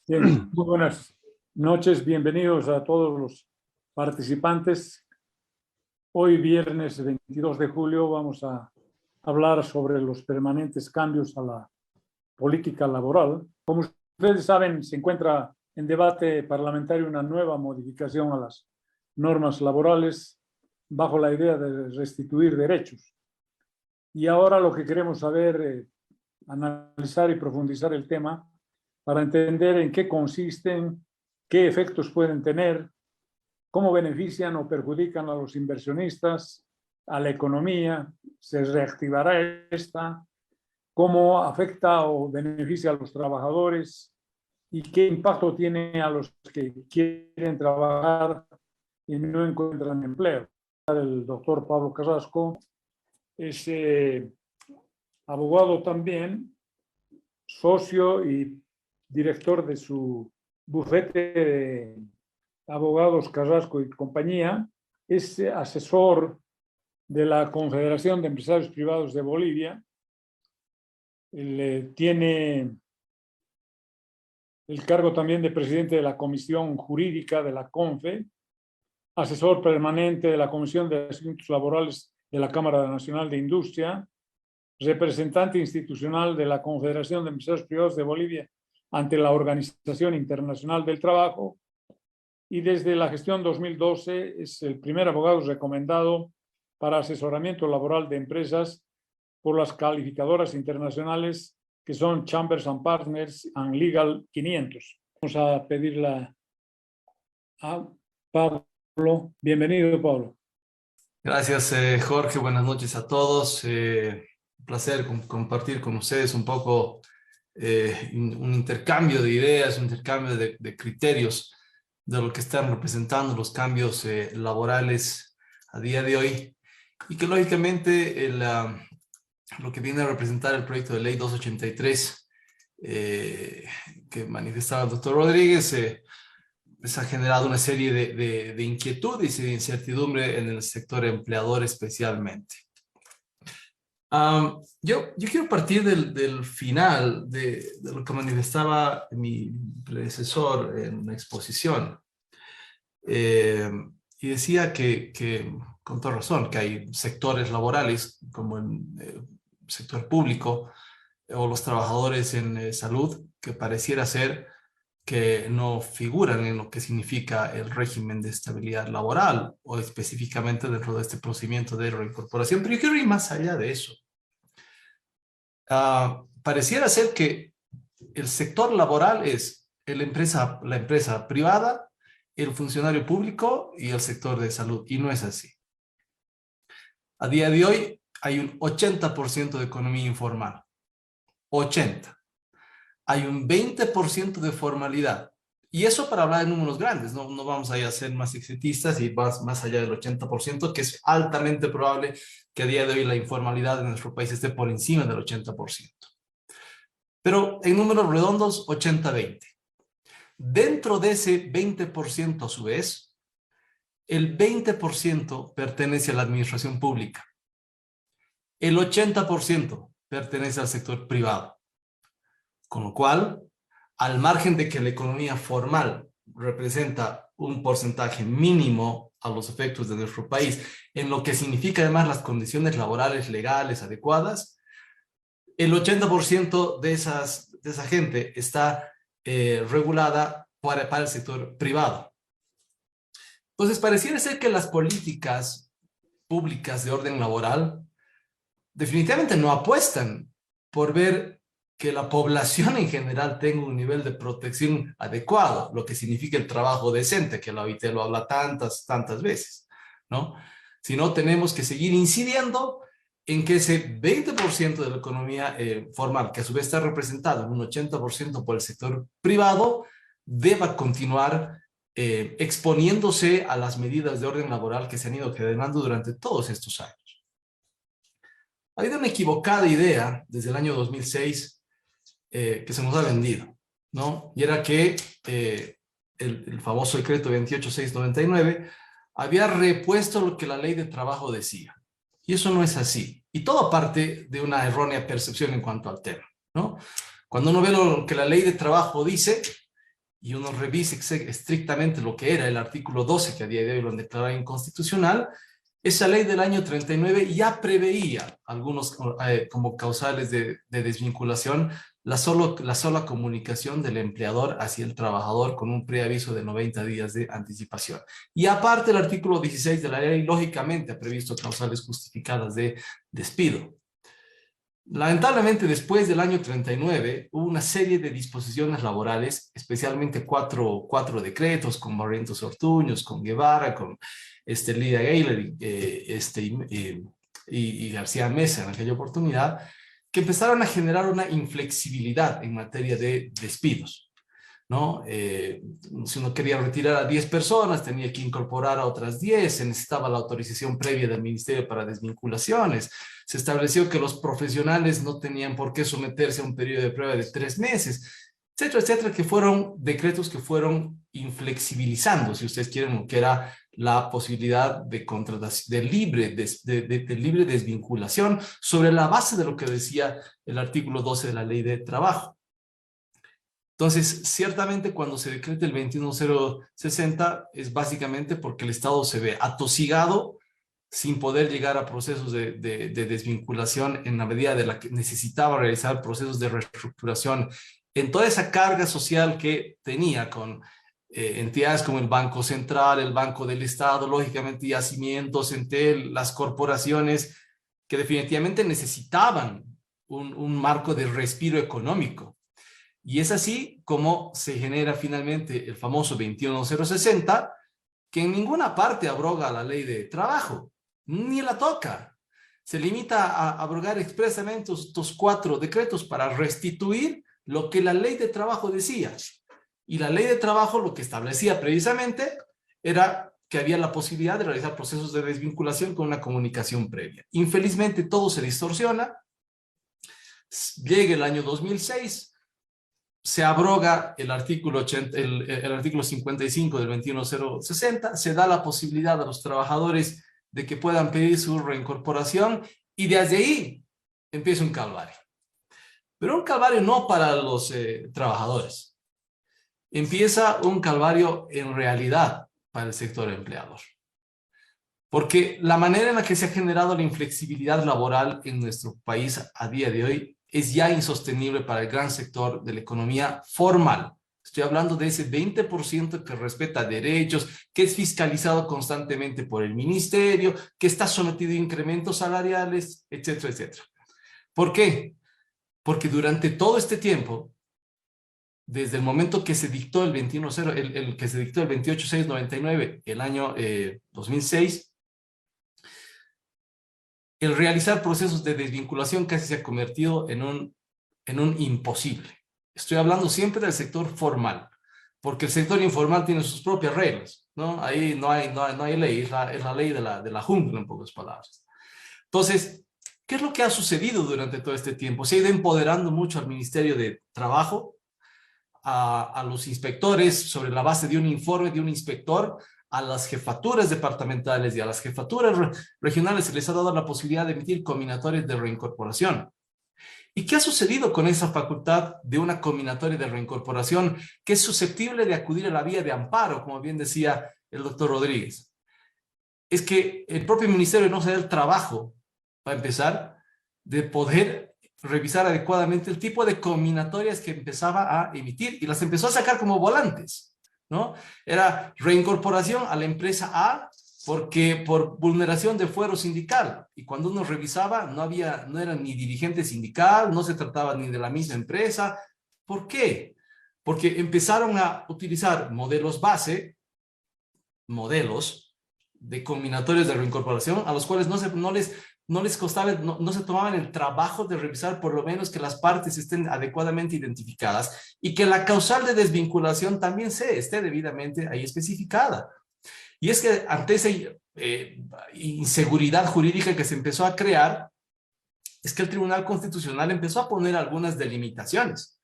Bien, muy buenas noches, bienvenidos a todos los participantes. Hoy, viernes 22 de julio, vamos a hablar sobre los permanentes cambios a la política laboral. Como ustedes saben, se encuentra en debate parlamentario una nueva modificación a las normas laborales bajo la idea de restituir derechos. Y ahora lo que queremos saber, analizar y profundizar el tema para entender en qué consisten, qué efectos pueden tener, cómo benefician o perjudican a los inversionistas, a la economía, se reactivará esta, cómo afecta o beneficia a los trabajadores y qué impacto tiene a los que quieren trabajar y no encuentran empleo. El doctor Pablo Carrasco es abogado también, socio y director de su bufete de abogados Carrasco y compañía, es asesor de la Confederación de Empresarios Privados de Bolivia. Él tiene el cargo también de presidente de la Comisión Jurídica de la CONFE, asesor permanente de la Comisión de Asuntos Laborales de la Cámara Nacional de Industria, representante institucional de la Confederación de Empresarios Privados de Bolivia ante la Organización Internacional del Trabajo, y desde la gestión 2012 es el primer abogado recomendado para asesoramiento laboral de empresas por las calificadoras internacionales que son Chambers and Partners and Legal 500. Vamos a pedirla a Pablo. Bienvenido, Pablo. Gracias, Jorge. Buenas noches a todos. Un placer compartir con ustedes un poco un intercambio de ideas, un intercambio de criterios de lo que están representando los cambios laborales a día de hoy, y que lógicamente lo que viene a representar el proyecto de ley 283 que manifestaba el doctor Rodríguez ha generado una serie de inquietudes y de incertidumbre en el sector empleador especialmente. Yo quiero partir del final de lo que manifestaba mi predecesor en la exposición. Y decía que, con toda razón, que hay sectores laborales, como el sector público o los trabajadores en salud, que pareciera ser que no figuran en lo que significa el régimen de estabilidad laboral o específicamente dentro de este procedimiento de reincorporación. Pero yo quiero ir más allá de eso. Pareciera ser que el sector laboral es la empresa privada, el funcionario público y el sector de salud, y no es así. A día de hoy hay un 80% de economía informal, 80%. Hay un 20% de formalidad. Y eso para hablar de números grandes, no vamos a ser más exitistas y más allá del 80%, que es altamente probable que a día de hoy la informalidad en nuestro país esté por encima del 80%. Pero en números redondos, 80-20. Dentro de ese 20% a su vez, el 20% pertenece a la administración pública. El 80% pertenece al sector privado. Con lo cual, al margen de que la economía formal representa un porcentaje mínimo a los efectos de nuestro país, en lo que significa además las condiciones laborales legales adecuadas, el 80% de esa gente está regulada para el sector privado. Entonces, pareciera ser que las políticas públicas de orden laboral definitivamente no apuestan por ver que la población en general tenga un nivel de protección adecuado, lo que significa el trabajo decente, que la OIT lo habla tantas veces, ¿no? Sino tenemos que seguir incidiendo en que ese 20% de la economía formal, que a su vez está representado en un 80% por el sector privado, deba continuar exponiéndose a las medidas de orden laboral que se han ido generando durante todos estos años. Ha habido una equivocada idea desde el año 2006 que se nos ha vendido, ¿no? Y era que el famoso decreto 28699 había repuesto lo que la ley de trabajo decía. Y eso no es así. Y todo parte de una errónea percepción en cuanto al tema, ¿no? Cuando uno ve lo que la ley de trabajo dice, y uno revise estrictamente lo que era el artículo 12, que a día de hoy lo han declarado inconstitucional, esa ley del año 39 ya preveía algunos como causales de desvinculación la sola comunicación del empleador hacia el trabajador con un preaviso de 90 días de anticipación. Y aparte el artículo 16 de la ley lógicamente ha previsto causales justificadas de despido. Lamentablemente, después del año 39, hubo una serie de disposiciones laborales, especialmente cuatro decretos con Barrientos Ortuños, con Guevara, con Lida Gayler y García Mesa en aquella oportunidad, que empezaron a generar una inflexibilidad en materia de despidos, ¿no? Si uno quería retirar a 10 personas, tenía que incorporar a otras 10, se necesitaba la autorización previa del Ministerio para desvinculaciones, se estableció que los profesionales no tenían por qué someterse a un periodo de prueba de 3 meses, etcétera, etcétera, que fueron decretos que fueron inflexibilizando, si ustedes quieren, lo que era la posibilidad de contratación, de libre desvinculación sobre la base de lo que decía el artículo 12 de la Ley de Trabajo. Entonces, ciertamente cuando se decreta el 21060 es básicamente porque el Estado se ve atosigado sin poder llegar a procesos de desvinculación en la medida de la que necesitaba realizar procesos de reestructuración en toda esa carga social que tenía con entidades como el Banco Central, el Banco del Estado, lógicamente Yacimientos, Entel, las corporaciones que definitivamente necesitaban un marco de respiro económico. Y es así como se genera finalmente el famoso 21060, que en ninguna parte abroga la ley de trabajo, ni la toca. Se limita a abrogar expresamente estos 4 decretos para restituir lo que la ley de trabajo decía. Y la ley de trabajo lo que establecía precisamente era que había la posibilidad de realizar procesos de desvinculación con una comunicación previa. Infelizmente todo se distorsiona. Llega el año 2006, se abroga el artículo 55 del 21060, se da la posibilidad a los trabajadores de que puedan pedir su reincorporación y desde ahí empieza un calvario. Pero un calvario no para los trabajadores. Empieza un calvario en realidad para el sector empleador. Porque la manera en la que se ha generado la inflexibilidad laboral en nuestro país a día de hoy es ya insostenible para el gran sector de la economía formal. Estoy hablando de ese 20% que respeta derechos, que es fiscalizado constantemente por el ministerio, que está sometido a incrementos salariales, etcétera, etcétera. ¿Por qué? Porque durante todo este tiempo, desde el momento que se dictó el 28699, el año 2006, el realizar procesos de desvinculación casi se ha convertido en un imposible. Estoy hablando siempre del sector formal, porque el sector informal tiene sus propias reglas, ¿no? Ahí no hay ley, es la ley de la jungla, en pocas palabras. Entonces, ¿qué es lo que ha sucedido durante todo este tiempo? Se ha ido empoderando mucho al Ministerio de Trabajo, a los inspectores, sobre la base de un informe de un inspector, a las jefaturas departamentales y a las jefaturas regionales se les ha dado la posibilidad de emitir combinatorias de reincorporación. ¿Y qué ha sucedido con esa facultad de una combinatoria de reincorporación que es susceptible de acudir a la vía de amparo, como bien decía el doctor Rodríguez? Es que el propio ministerio no se da el trabajo, para empezar, de poder revisar adecuadamente el tipo de combinatorias que empezaba a emitir y las empezó a sacar como volantes, ¿no? Era reincorporación a la empresa A porque por vulneración de fuero sindical, y cuando uno revisaba no era ni dirigente sindical, no se trataba ni de la misma empresa. ¿Por qué? Porque empezaron a utilizar modelos base, modelos de combinatorios de reincorporación a los cuales no les costaba, no se tomaban el trabajo de revisar por lo menos que las partes estén adecuadamente identificadas y que la causal de desvinculación también esté debidamente ahí especificada. Y es que ante esa inseguridad jurídica que se empezó a crear, es que el Tribunal Constitucional empezó a poner algunas delimitaciones,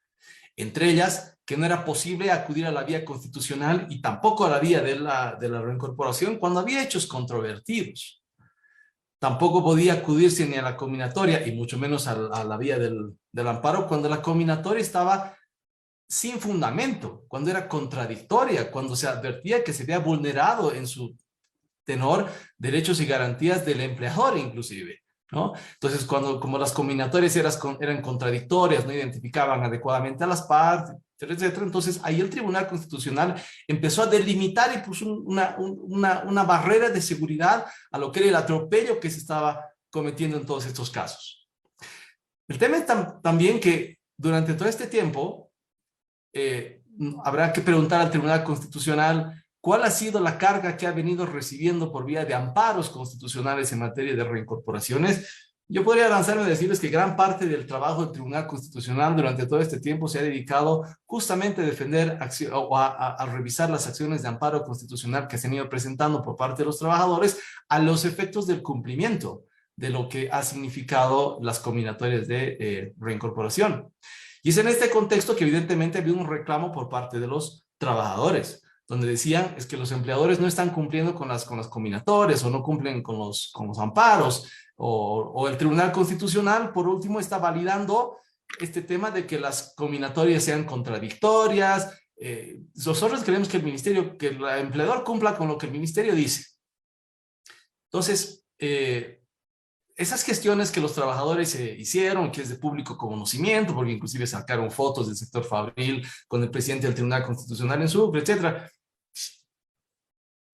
entre ellas que no era posible acudir a la vía constitucional y tampoco a la vía de la reincorporación cuando había hechos controvertidos. Tampoco podía acudirse ni a la combinatoria y mucho menos a la vía del amparo cuando la combinatoria estaba sin fundamento, cuando era contradictoria, cuando se advertía que se había vulnerado en su tenor derechos y garantías del empleador inclusive, ¿no? Entonces, como las combinatorias eran contradictorias, no identificaban adecuadamente a las partes, etcétera, etcétera, entonces ahí el Tribunal Constitucional empezó a delimitar y puso una barrera de seguridad a lo que era el atropello que se estaba cometiendo en todos estos casos. El tema es también que durante todo este tiempo habrá que preguntar al Tribunal Constitucional cuál ha sido la carga que ha venido recibiendo por vía de amparos constitucionales en materia de reincorporaciones. Yo podría lanzarme a decirles que gran parte del trabajo del Tribunal Constitucional durante todo este tiempo se ha dedicado justamente a defender o a revisar las acciones de amparo constitucional que se han ido presentando por parte de los trabajadores a los efectos del cumplimiento de lo que ha significado las combinatorias de reincorporación. Y es en este contexto que evidentemente ha habido un reclamo por parte de los trabajadores, donde decían es que los empleadores no están cumpliendo con las combinatorias o no cumplen con los amparos, o el Tribunal Constitucional, por último, está validando este tema de que las combinatorias sean contradictorias. Nosotros queremos que que el empleador cumpla con lo que el ministerio dice. Entonces, esas gestiones que los trabajadores hicieron, que es de público conocimiento, porque inclusive sacaron fotos del sector fabril con el presidente del Tribunal Constitucional en Sucre, etcétera,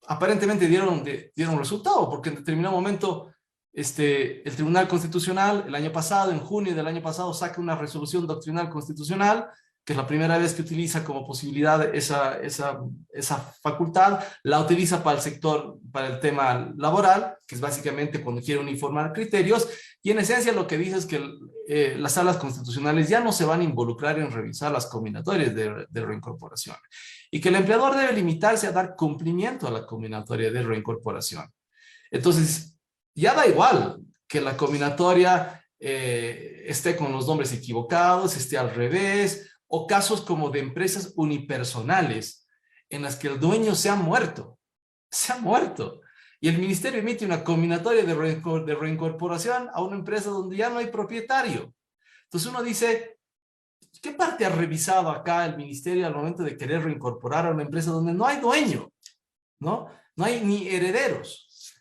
aparentemente dieron resultado, porque en determinado momento el Tribunal Constitucional el año pasado, en junio del año pasado, saca una resolución doctrinal constitucional, que es la primera vez que utiliza como posibilidad esa facultad, la utiliza para el sector, para el tema laboral, que es básicamente cuando quiere uniformar criterios, y en esencia lo que dice es que las salas constitucionales ya no se van a involucrar en revisar las combinatorias de reincorporación, y que el empleador debe limitarse a dar cumplimiento a la combinatoria de reincorporación. Entonces, ya da igual que la combinatoria esté con los nombres equivocados, esté al revés, o casos como de empresas unipersonales en las que el dueño se ha muerto, y el ministerio emite una combinatoria de reincorporación a una empresa donde ya no hay propietario. Entonces uno dice, ¿qué parte ha revisado acá el ministerio al momento de querer reincorporar a una empresa donde no hay dueño, ¿no? No hay ni herederos.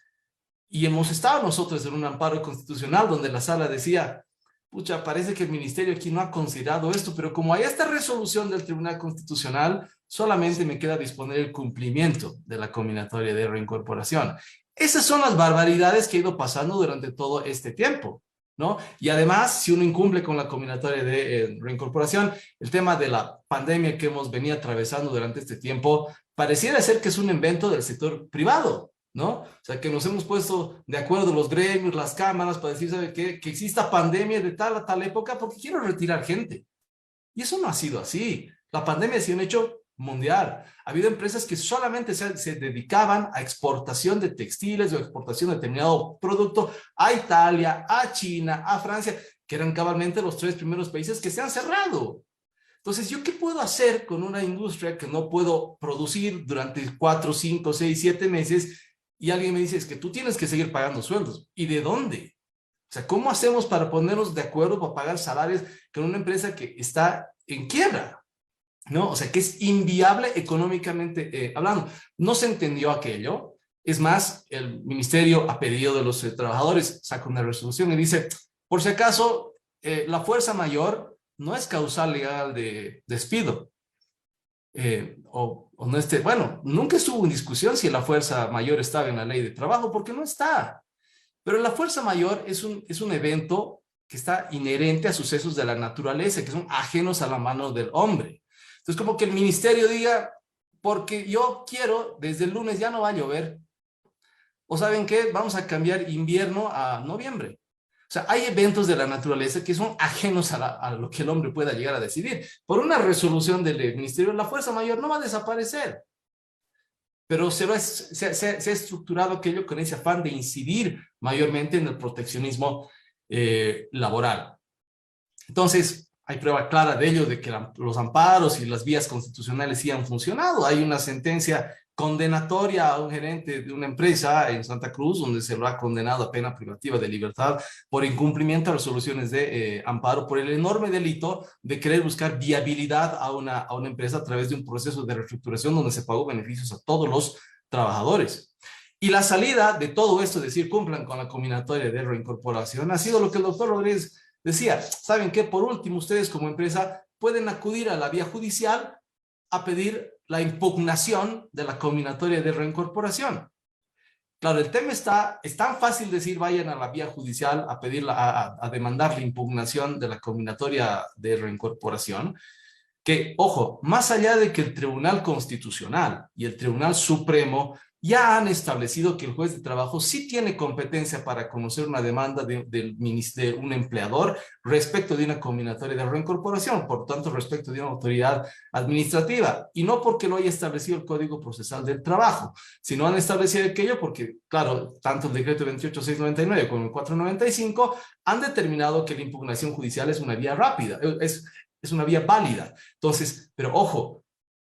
Y hemos estado nosotros en un amparo constitucional donde la sala decía, pucha, parece que el ministerio aquí no ha considerado esto, pero como hay esta resolución del Tribunal Constitucional, solamente me queda disponer el cumplimiento de la combinatoria de reincorporación. Esas son las barbaridades que ha ido pasando durante todo este tiempo, ¿no? Y además, si uno incumple con la combinatoria de reincorporación, el tema de la pandemia que hemos venido atravesando durante este tiempo, pareciera ser que es un invento del sector privado, ¿no? O sea, que nos hemos puesto de acuerdo los gremios, las cámaras, para decir, ¿sabe qué? Que exista pandemia de tal a tal época porque quiero retirar gente. Y eso no ha sido así. La pandemia ha sido un hecho mundial. Ha habido empresas que solamente se dedicaban a exportación de textiles o exportación de determinado producto a Italia, a China, a Francia, que eran cabalmente los 3 primeros países que se han cerrado. Entonces, ¿yo qué puedo hacer con una industria que no puedo producir durante 4, 5, 6, 7 meses? Y alguien me dice, es que tú tienes que seguir pagando sueldos. ¿Y de dónde? O sea, ¿cómo hacemos para ponernos de acuerdo para pagar salarios con una empresa que está en quiebra? ¿No? O sea, que es inviable económicamente hablando. No se entendió aquello. Es más, el ministerio, a pedido de los trabajadores, saca una resolución y dice, por si acaso, la fuerza mayor no es causal legal de despido. O no esté, bueno, nunca estuvo en discusión si la fuerza mayor estaba en la ley de trabajo, porque no está. Pero la fuerza mayor es un evento que está inherente a sucesos de la naturaleza, que son ajenos a la mano del hombre. Entonces, como que el ministerio diga, porque yo quiero, desde el lunes ya no va a llover. O ¿saben qué? Vamos a cambiar invierno a noviembre. O sea, hay eventos de la naturaleza que son ajenos a lo que el hombre pueda llegar a decidir. Por una resolución del ministerio, la fuerza mayor no va a desaparecer. Pero se ha estructurado aquello con ese afán de incidir mayormente en el proteccionismo laboral. Entonces, Hay prueba clara de ello, de que los amparos y las vías constitucionales sí han funcionado. Hay una sentencia condenatoria a un gerente de una empresa en Santa Cruz, donde se lo ha condenado a pena privativa de libertad por incumplimiento de resoluciones de amparo, por el enorme delito de querer buscar viabilidad a una empresa a través de un proceso de reestructuración donde se pagó beneficios a todos los trabajadores. Y la salida de todo esto, es decir, cumplan con la combinatoria de reincorporación, ha sido lo que el doctor Rodríguez decía. ¿Saben qué? Por último, ustedes como empresa pueden acudir a la vía judicial a pedir la impugnación de la combinatoria de reincorporación. Claro, el tema es tan fácil decir vayan a la vía judicial a pedir, a demandar la impugnación de la combinatoria de reincorporación, que, ojo, más allá de que el Tribunal Constitucional y el Tribunal Supremo ya han establecido que el juez de trabajo sí tiene competencia para conocer una demanda de un empleador respecto de una combinatoria de reincorporación, por tanto, respecto de una autoridad administrativa, y no porque lo haya establecido el Código Procesal del Trabajo, sino han establecido aquello porque, claro, tanto el decreto 28699 como el 495 han determinado que la impugnación judicial es una vía rápida, es una vía válida. Entonces, pero ojo,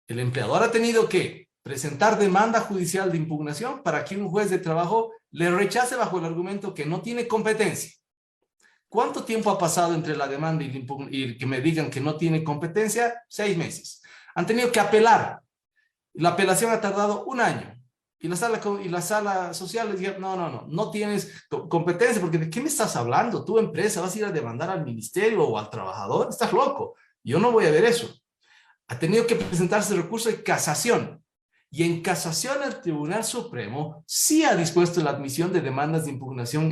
el empleador ha tenido que presentar demanda judicial de impugnación para que un juez de trabajo le rechace bajo el argumento que no tiene competencia. ¿Cuánto tiempo ha pasado entre la demanda y que me digan que no tiene competencia? 6 meses. Han tenido que apelar. La apelación ha tardado 1 año. Y la sala social les dice, no tienes competencia, porque ¿de qué me estás hablando? Tu empresa vas a ir a demandar al ministerio o al trabajador, estás loco. Yo no voy a ver eso. Ha tenido que presentarse recurso de casación. Y en casación el Tribunal Supremo sí ha dispuesto la admisión de demandas de impugnación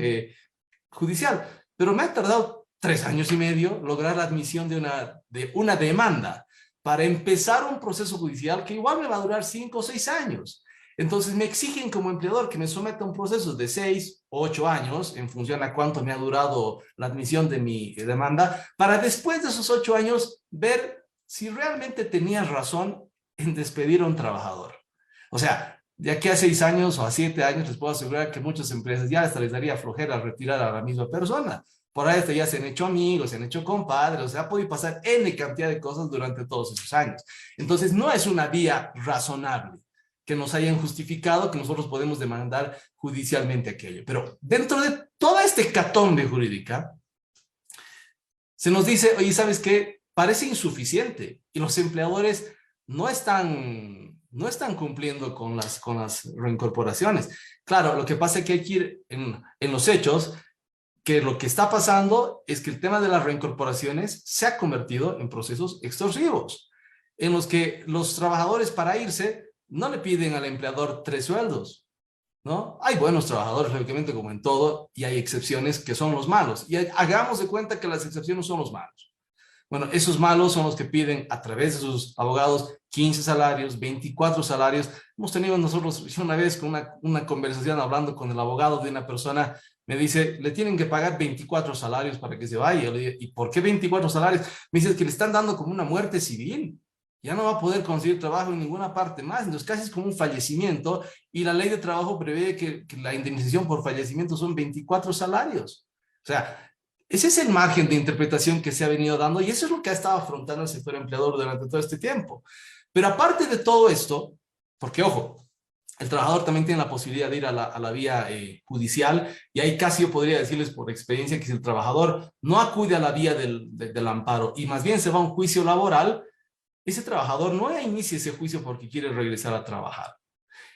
judicial. Pero me ha tardado 3 años y medio lograr la admisión de una demanda para empezar un proceso judicial que igual me va a durar 5 o 6 años. Entonces me exigen como empleador que me someta a un proceso de 6 o 8 años en función a cuánto me ha durado la admisión de mi demanda, para después de esos 8 años ver si realmente tenía razón en despedir a un trabajador. O sea, de aquí a 6 años o a 7 años les puedo asegurar que muchas empresas ya hasta les daría flojera retirar a la misma persona. Por ahí ya se han hecho amigos, se han hecho compadres, o sea, ha podido pasar N cantidad de cosas durante todos esos años. Entonces, no es una vía razonable que nos hayan justificado que nosotros podemos demandar judicialmente aquello. Pero dentro de toda esta hecatombe jurídica, se nos dice, oye, ¿sabes qué? Parece insuficiente y los empleadores no están cumpliendo con las reincorporaciones. Claro, lo que pasa es que hay que ir en los hechos, que lo que está pasando es que el tema de las reincorporaciones se ha convertido en procesos extorsivos, en los que los trabajadores para irse no le piden al empleador 3 sueldos, ¿no? Hay buenos trabajadores, lógicamente, como en todo, y hay excepciones que son los malos. Y hagamos de cuenta que las excepciones son los malos. Bueno, esos malos son los que piden a través de sus abogados 15 salarios, 24 salarios. Hemos tenido nosotros una vez con una conversación hablando con el abogado de una persona, me dice, le tienen que pagar 24 salarios para que se vaya. Yo le digo, ¿y por qué 24 salarios? Me dice que le están dando como una muerte civil. Ya no va a poder conseguir trabajo en ninguna parte más. Entonces casi es como un fallecimiento y la ley de trabajo prevé que la indemnización por fallecimiento son 24 salarios. O sea, ese es el margen de interpretación que se ha venido dando y eso es lo que ha estado afrontando el sector empleador durante todo este tiempo. Pero aparte de todo esto, porque ojo, el trabajador también tiene la posibilidad de ir a la vía judicial y ahí casi yo podría decirles por experiencia que si el trabajador no acude a la vía del amparo y más bien se va a un juicio laboral, ese trabajador no inicia ese juicio porque quiere regresar a trabajar.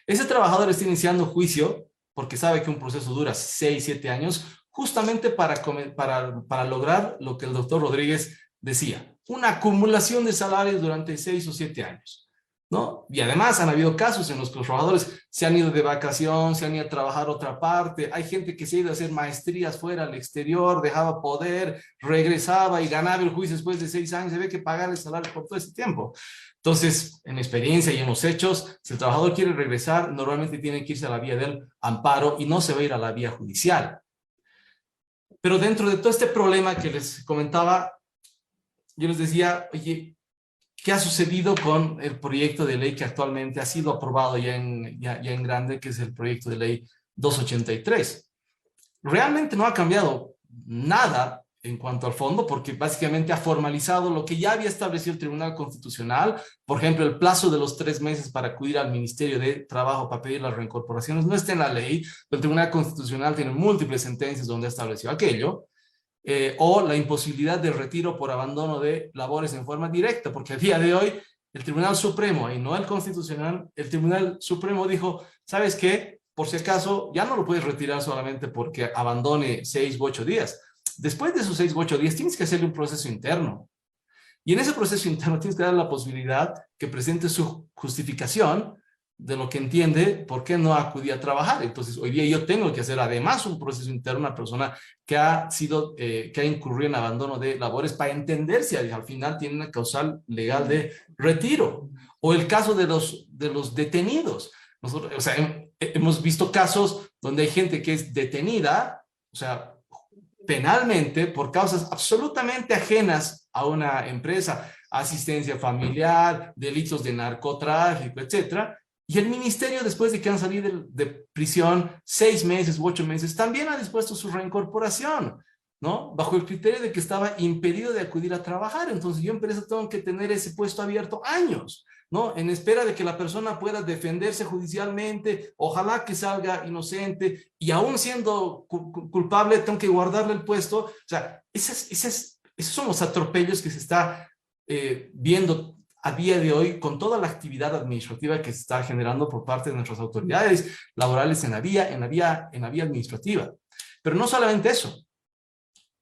Ese trabajador está iniciando juicio porque sabe que un proceso dura 6, 7 años, justamente para lograr lo que el doctor Rodríguez decía, una acumulación de salarios durante 6 o 7 años, ¿no? Y además han habido casos en los que los trabajadores se han ido de vacación, se han ido a trabajar a otra parte, hay gente que se ha ido a hacer maestrías fuera al exterior, dejaba poder, regresaba y ganaba el juicio después de 6 años, se ve que pagar el salario por todo ese tiempo. Entonces, en experiencia y en los hechos, si el trabajador quiere regresar, normalmente tiene que irse a la vía del amparo y no se va a ir a la vía judicial. Pero dentro de todo este problema que les comentaba, yo les decía, oye, ¿qué ha sucedido con el proyecto de ley que actualmente ha sido aprobado ya en grande, que es el proyecto de ley 283? Realmente no ha cambiado nada en cuanto al fondo, porque básicamente ha formalizado lo que ya había establecido el Tribunal Constitucional. Por ejemplo, el plazo de los 3 meses para acudir al Ministerio de Trabajo para pedir las reincorporaciones no está en la ley, pero el Tribunal Constitucional tiene múltiples sentencias donde ha establecido aquello. O la imposibilidad de retiro por abandono de labores en forma directa, porque a día de hoy el Tribunal Supremo, y no el Constitucional, el Tribunal Supremo dijo, ¿sabes qué? Por si acaso, ya no lo puedes retirar solamente porque abandone 6 u 8 días. Después de esos 6 u 8 días tienes que hacerle un proceso interno. Y en ese proceso interno tienes que dar la posibilidad que presente su justificación de lo que entiende por qué no acudí a trabajar. Entonces, hoy día yo tengo que hacer además un proceso interno, una persona que ha incurrido en abandono de labores para entender si al final tiene una causal legal de retiro. O el caso de los detenidos. Nosotros, o sea, hemos visto casos donde hay gente que es detenida, o sea, penalmente por causas absolutamente ajenas a una empresa, asistencia familiar, delitos de narcotráfico, etcétera. Y el ministerio, después de que han salido de prisión 6 meses u 8 meses, también ha dispuesto su reincorporación, ¿no? Bajo el criterio de que estaba impedido de acudir a trabajar. Entonces yo, empresa, tengo que tener ese puesto abierto años, ¿no? En espera de que la persona pueda defenderse judicialmente, ojalá que salga inocente, y aún siendo culpable tengo que guardarle el puesto. O sea, esos son los atropellos que se está viendo a día de hoy con toda la actividad administrativa que se está generando por parte de nuestras autoridades laborales en la vía administrativa. Pero no solamente eso.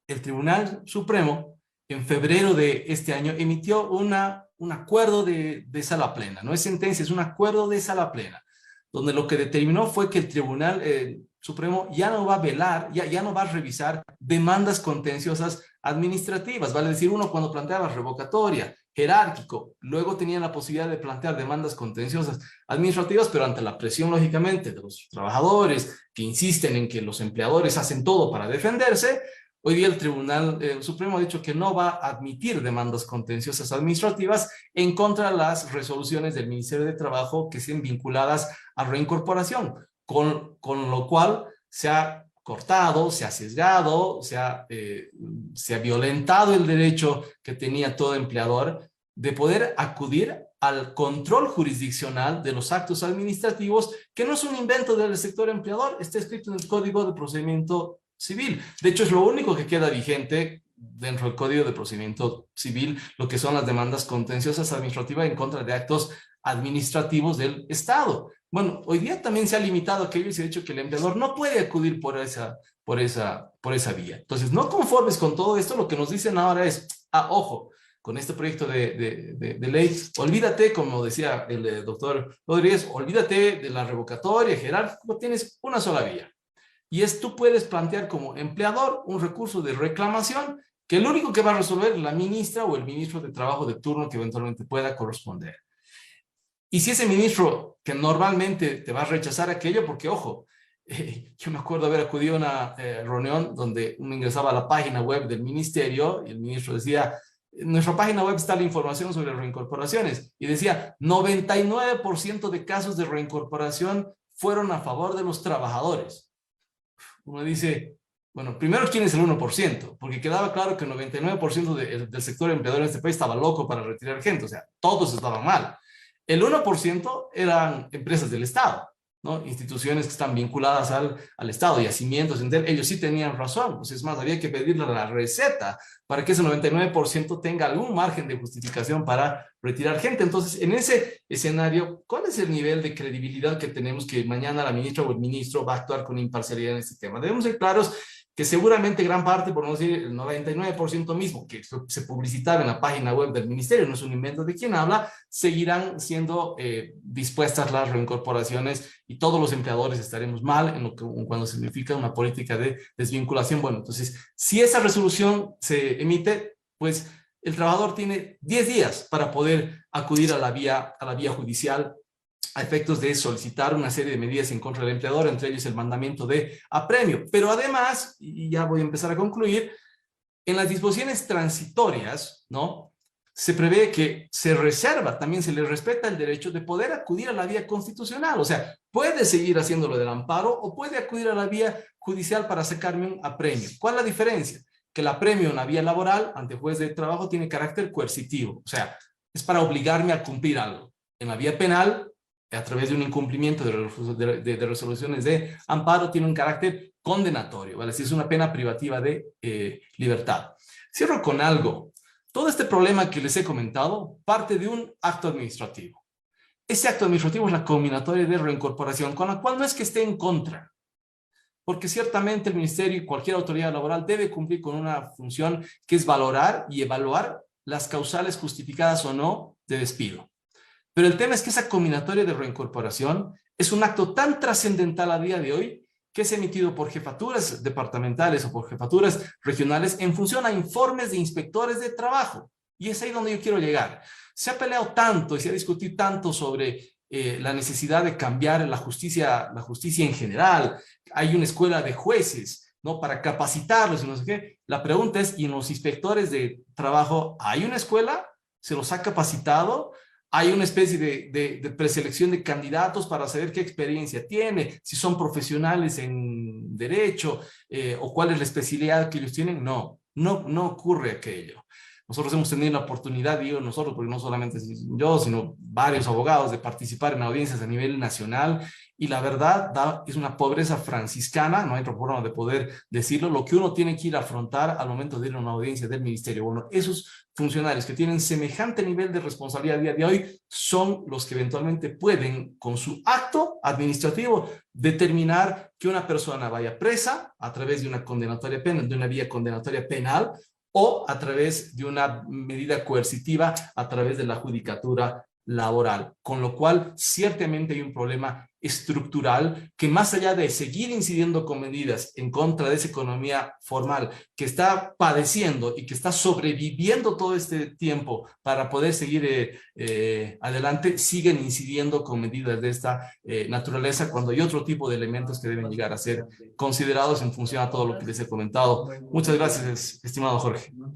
El Tribunal Supremo en febrero de este año emitió un acuerdo de sala plena. No es sentencia, es un acuerdo de sala plena, donde lo que determinó fue que el Tribunal Supremo ya no va a velar, ya no va a revisar demandas contenciosas administrativas. Vale decir, uno cuando planteaba revocatoria, jerárquico, luego tenía la posibilidad de plantear demandas contenciosas administrativas, pero ante la presión, lógicamente, de los trabajadores que insisten en que los empleadores hacen todo para defenderse. Hoy día el Tribunal Supremo ha dicho que no va a admitir demandas contenciosas administrativas en contra de las resoluciones del Ministerio de Trabajo que sean vinculadas a reincorporación, con lo cual se ha cortado, se ha sesgado, se ha violentado el derecho que tenía todo empleador de poder acudir al control jurisdiccional de los actos administrativos, que no es un invento del sector empleador, está escrito en el Código de Procedimiento Civil. De hecho, es lo único que queda vigente dentro del Código de Procedimiento Civil, lo que son las demandas contenciosas administrativas en contra de actos administrativos del Estado. Bueno, hoy día también se ha limitado aquello y se ha dicho que el empleador no puede acudir por esa vía. Entonces, no conformes con todo esto, lo que nos dicen ahora es, ojo, con este proyecto de ley, olvídate, como decía el doctor Rodríguez, olvídate de la revocatoria, jerárquico, tienes una sola vía. Y tú puedes plantear como empleador un recurso de reclamación que el único que va a resolver es la ministra o el ministro de Trabajo de turno que eventualmente pueda corresponder. Y si ese ministro que normalmente te va a rechazar aquello, porque ojo, yo me acuerdo haber acudido a una reunión donde uno ingresaba a la página web del ministerio y el ministro decía, en nuestra página web está la información sobre reincorporaciones, y decía, 99% de casos de reincorporación fueron a favor de los trabajadores. Uno dice, bueno, primero, ¿quién es el 1%? Porque quedaba claro que el 99% del sector empleador en este país estaba loco para retirar gente, o sea, todos estaban mal. El 1% eran empresas del Estado, ¿no? Instituciones que están vinculadas al Estado, yacimientos, ellos sí tenían razón. Pues es más, había que pedirle la receta para que ese 99% tenga algún margen de justificación para retirar gente. Entonces, en ese escenario, ¿cuál es el nivel de credibilidad que tenemos que mañana la ministra o el ministro va a actuar con imparcialidad en este tema? Debemos ser claros que seguramente gran parte, por no decir el 99% mismo, que se publicitaba en la página web del ministerio, no es un invento de quien habla, seguirán siendo dispuestas las reincorporaciones y todos los empleadores estaremos mal cuando significa una política de desvinculación. Bueno, entonces, si esa resolución se emite, pues el trabajador tiene 10 días para poder acudir a la vía judicial a efectos de solicitar una serie de medidas en contra del empleador, entre ellos el mandamiento de apremio. Pero además, y ya voy a empezar a concluir, en las disposiciones transitorias, ¿no?, se prevé que se reserva, también se le respeta el derecho de poder acudir a la vía constitucional. O sea, puede seguir haciéndolo del amparo o puede acudir a la vía judicial para sacarme un apremio. ¿Cuál es la diferencia? que el apremio en la vía laboral ante juez de trabajo tiene carácter coercitivo, o sea, es para obligarme a cumplir algo. En la vía penal, a través de un incumplimiento de resoluciones de amparo, tiene un carácter condenatorio, ¿vale? Si es una pena privativa de libertad. Cierro con algo. Todo este problema que les he comentado parte de un acto administrativo. Ese acto administrativo es la combinatoria de reincorporación, con la cual no es que esté en contra, porque ciertamente el ministerio y cualquier autoridad laboral debe cumplir con una función que es valorar y evaluar las causales justificadas o no de despido. Pero el tema es que esa combinatoria de reincorporación es un acto tan trascendental a día de hoy que es emitido por jefaturas departamentales o por jefaturas regionales en función a informes de inspectores de trabajo. Y es ahí donde yo quiero llegar. Se ha peleado tanto y se ha discutido tanto sobre la necesidad de cambiar la justicia en general. Hay una escuela de jueces, ¿no?, para capacitarlos y no sé qué. La pregunta es, ¿y en los inspectores de trabajo hay una escuela? ¿Se los ha capacitado? ¿Hay una especie de preselección de candidatos para saber qué experiencia tiene, si son profesionales en derecho o cuál es la especialidad que ellos tienen? No ocurre aquello. Nosotros hemos tenido la oportunidad, digo nosotros, porque no solamente yo, sino varios abogados, de participar en audiencias a nivel nacional, y la verdad es una pobreza franciscana, no hay otra forma de poder decirlo, lo que uno tiene que ir a afrontar al momento de ir a una audiencia del ministerio. Bueno, esos funcionarios que tienen semejante nivel de responsabilidad a día de hoy son los que eventualmente pueden, con su acto administrativo, determinar que una persona vaya presa a través de una condenatoria penal, de una vía condenatoria penal, o a través de una medida coercitiva a través de la judicatura laboral. Con lo cual, ciertamente hay un problema estructural que, más allá de seguir incidiendo con medidas en contra de esa economía formal que está padeciendo y que está sobreviviendo todo este tiempo para poder seguir adelante, siguen incidiendo con medidas de esta naturaleza, cuando hay otro tipo de elementos que deben llegar a ser considerados en función a todo lo que les he comentado. Muchas gracias, estimado Jorge.